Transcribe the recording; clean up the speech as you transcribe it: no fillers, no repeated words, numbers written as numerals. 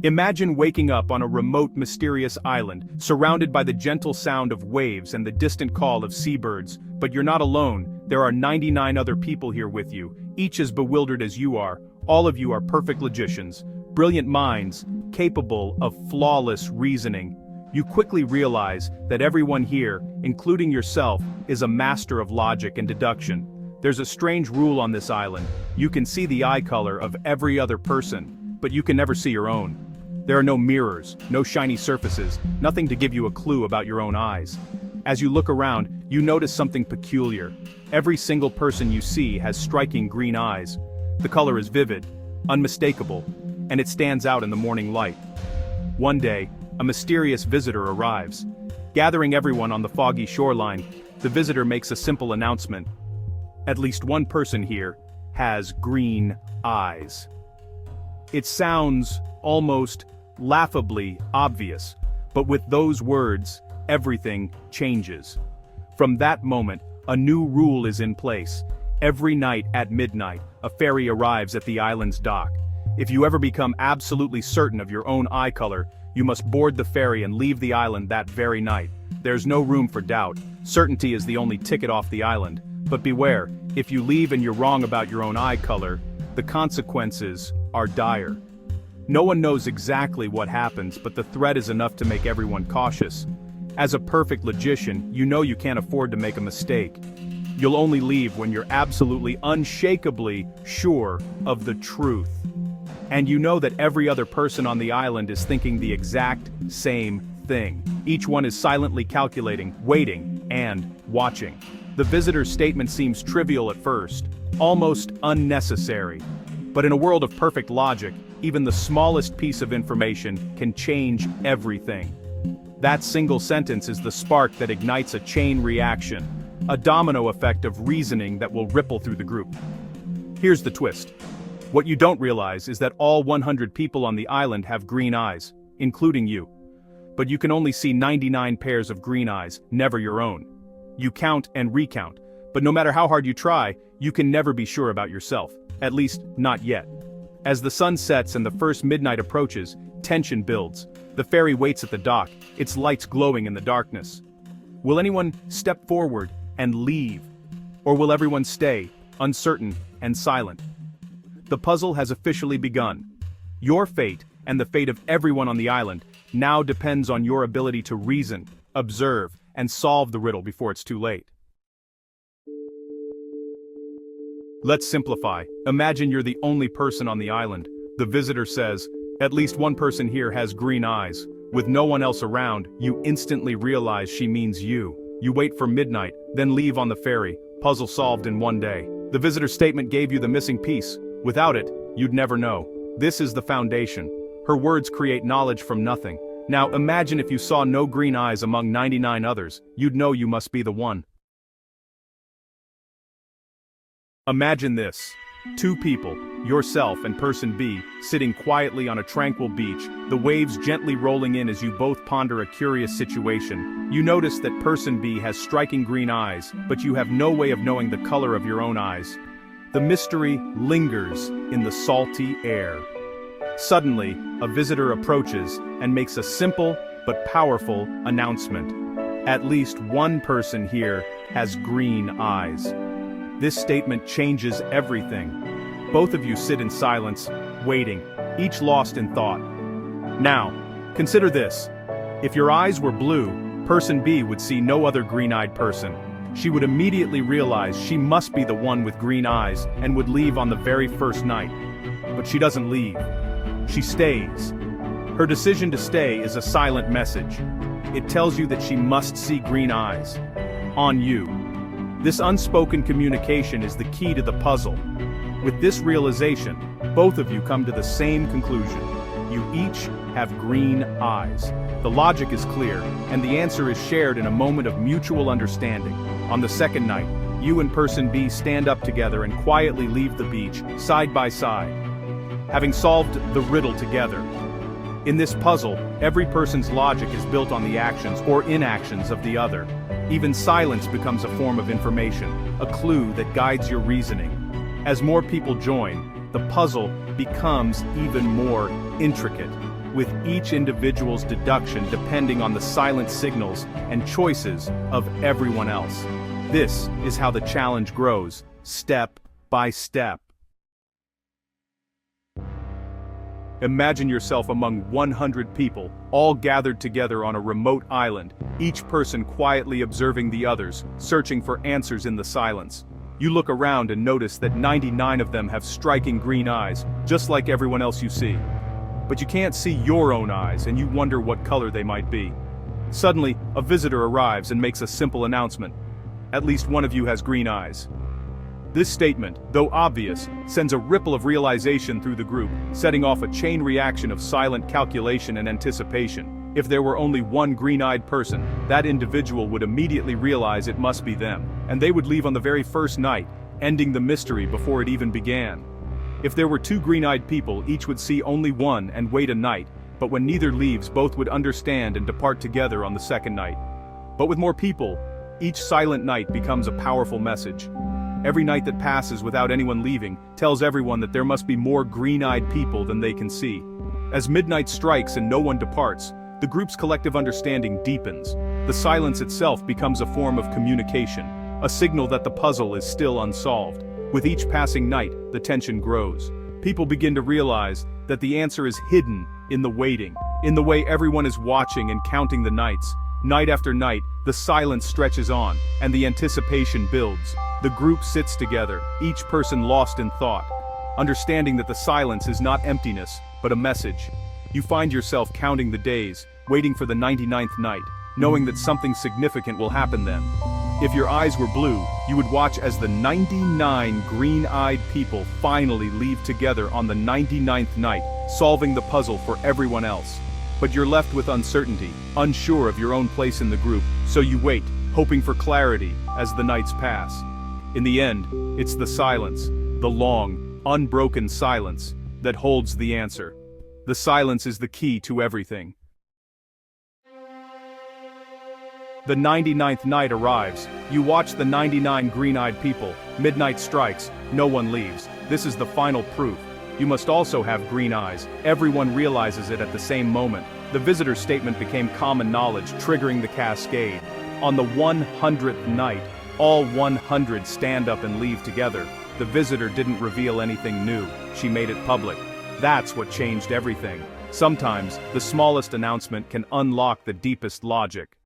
Imagine waking up on a remote, mysterious island, surrounded by the gentle sound of waves and the distant call of seabirds. But you're not alone. There are 99 other people here with you, each as bewildered as you are. All of you are perfect logicians, brilliant minds, capable of flawless reasoning. You quickly realize that everyone here, including yourself, is a master of logic and deduction. There's a strange rule on this island. You can see the eye color of every other person, but you can never see your own. There are no mirrors, no shiny surfaces, nothing to give you a clue about your own eyes. As you look around, you notice something peculiar. Every single person you see has striking green eyes. The color is vivid, unmistakable, and it stands out in the morning light. One day, a mysterious visitor arrives. Gathering everyone on the foggy shoreline, the visitor makes a simple announcement. At least one person here has green eyes. It sounds almost laughably obvious, but with those words, everything changes. From that moment, a new rule is in place. Every night at midnight, a ferry arrives at the island's dock. If you ever become absolutely certain of your own eye color, you must board the ferry and leave the island that very night. There's no room for doubt. Certainty is the only ticket off the island. But beware, if you leave and you're wrong about your own eye color, the consequences are dire. No one knows exactly what happens, but the threat is enough to make everyone cautious. As a perfect logician, you know you can't afford to make a mistake. You'll only leave when you're absolutely unshakably sure of the truth. And you know that every other person on the island is thinking the exact same thing. Each one is silently calculating, waiting, and watching. The visitor's statement seems trivial at first, almost unnecessary. But in a world of perfect logic, even the smallest piece of information can change everything. That single sentence is the spark that ignites a chain reaction, a domino effect of reasoning that will ripple through the group. Here's the twist. What you don't realize is that all 100 people on the island have green eyes, including you. But you can only see 99 pairs of green eyes, never your own. You count and recount, but no matter how hard you try, you can never be sure about yourself, at least not yet. As the sun sets and the first midnight approaches, tension builds. The ferry waits at the dock, its lights glowing in the darkness. Will anyone step forward and leave? Or will everyone stay, uncertain and silent? The puzzle has officially begun. Your fate, and the fate of everyone on the island, now depends on your ability to reason, observe, and solve the riddle before it's too late. Let's simplify. Imagine you're the only person on the island. The visitor says, "At least one person here has green eyes." With no one else around, you instantly realize she means you. You wait for midnight, then leave on the ferry. Puzzle solved in one day. The visitor's statement gave you the missing piece. Without it, you'd never know. This is the foundation. Her words create knowledge from nothing. Now imagine if you saw no green eyes among 99 others, you'd know you must be the one. Imagine this. Two people, yourself and person B, sitting quietly on a tranquil beach, the waves gently rolling in as you both ponder a curious situation. You notice that person B has striking green eyes, but you have no way of knowing the color of your own eyes. The mystery lingers in the salty air. Suddenly, a visitor approaches and makes a simple but powerful announcement. At least one person here has green eyes. This statement changes everything. Both of you sit in silence, waiting, each lost in thought. Now, consider this. If your eyes were blue, person B would see no other green-eyed person. She would immediately realize she must be the one with green eyes and would leave on the very first night. But she doesn't leave. She stays. Her decision to stay is a silent message. It tells you that she must see green eyes. On you. This unspoken communication is the key to the puzzle. With this realization, both of you come to the same conclusion. You each have green eyes. The logic is clear, and the answer is shared in a moment of mutual understanding. On the second night, you and person B stand up together and quietly leave the beach, side by side, having solved the riddle together. In this puzzle, every person's logic is built on the actions or inactions of the other. Even silence becomes a form of information, a clue that guides your reasoning. As more people join, the puzzle becomes even more intricate. with each individual's deduction depending on the silent signals and choices of everyone else. This is how the challenge grows, step by step. Imagine yourself among 100 people, all gathered together on a remote island, each person quietly observing the others, searching for answers in the silence. You look around and notice that 99 of them have striking green eyes, just like everyone else you see. But you can't see your own eyes, and you wonder what color they might be. Suddenly, a visitor arrives and makes a simple announcement. At least one of you has green eyes. This statement, though obvious, sends a ripple of realization through the group, setting off a chain reaction of silent calculation and anticipation. If there were only one green-eyed person, that individual would immediately realize it must be them, and they would leave on the very first night, ending the mystery before it even began. If there were two green-eyed people, each would see only one and wait a night, but when neither leaves, both would understand and depart together on the second night. But with more people, each silent night becomes a powerful message. Every night that passes without anyone leaving tells everyone that there must be more green-eyed people than they can see. As midnight strikes and no one departs, the group's collective understanding deepens. The silence itself becomes a form of communication, a signal that the puzzle is still unsolved. With each passing night, the tension grows. People begin to realize that the answer is hidden in the waiting, in the way everyone is watching and counting the nights. Night after night, the silence stretches on, and the anticipation builds. The group sits together, each person lost in thought, understanding that the silence is not emptiness, but a message. You find yourself counting the days, waiting for the 99th night, knowing that something significant will happen then. If your eyes were blue, you would watch as the 99 green-eyed people finally leave together on the 99th night, solving the puzzle for everyone else. But you're left with uncertainty, unsure of your own place in the group, so you wait, hoping for clarity as the nights pass. In the end, it's the silence, the long, unbroken silence, that holds the answer. The silence is the key to everything. The 99th night arrives. You watch the 99 green-eyed people. Midnight strikes. No one leaves. This is the final proof. You must also have green eyes. Everyone realizes it at the same moment. The visitor's statement became common knowledge, triggering the cascade. On the 100th night, all 100 stand up and leave together. The visitor didn't reveal anything new. She made it public. That's what changed everything. Sometimes, the smallest announcement can unlock the deepest logic.